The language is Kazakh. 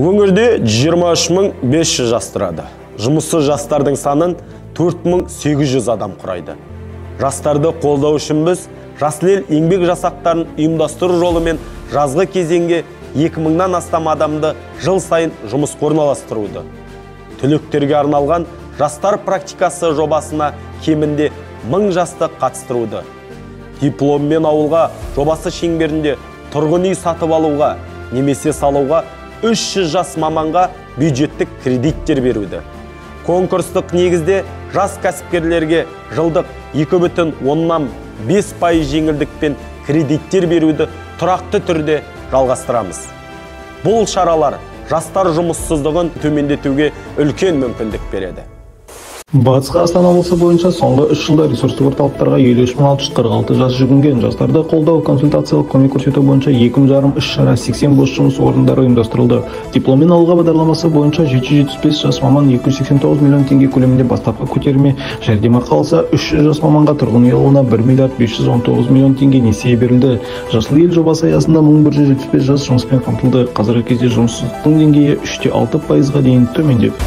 Өңірде 23.500 жас тұрады. Жұмыссыз жастардың санын 4.800 адам құрайды. Жастарды қолдау үшін біз Жасыл ел еңбек жасақтарын ұйымдастыру жолымен жазғы кезеңге 2000-нан астам адамды жыл сайын жұмысқа орналастыруды. Түлектерге арналған жастар практикасы жобасына кемінде 1000 жасты қатыстыруды. Дипломмен ауылға жобасы шеңберінде тұрғын үй сатып алуға немесе салуға 300 жас маманға бюджеттік кредиттер беруді. Конкурстық негізде жас кәсіпкерлерге жылдық 2,5% жеңілдікпен кредиттер беруді тұрақты түрде жалғастырамыз. Бұл шаралар жастар жұмыссыздығын төмендетуге үлкен мүмкіндік береді. Батыс Қазақстан облысы бойынша соңғы 3 жылда ресурстық орталықтарға 53.646 жас жүгінген. Жастарды қолдау, консультациялық көмек көрсету бойынша 2,5 іс-шара, 80 бос жұмыс орындары ұйымдастырылды. Дипломмен ауылға бағдарламасы бойынша 775 жас маман 289 миллион теңге көлемінде бастапқы көтерме жәрдемақы алса, 300 жас маманға тұрғын үй алуына 1 миллиард 519 миллион теңге несие берілді. Жасыл ел жобасы аясында 1175 жас жұмыспен қамтылды. Қазіргі кезде жұмыссыздықтың деңгейі 3,6%-ға дейін төмендеп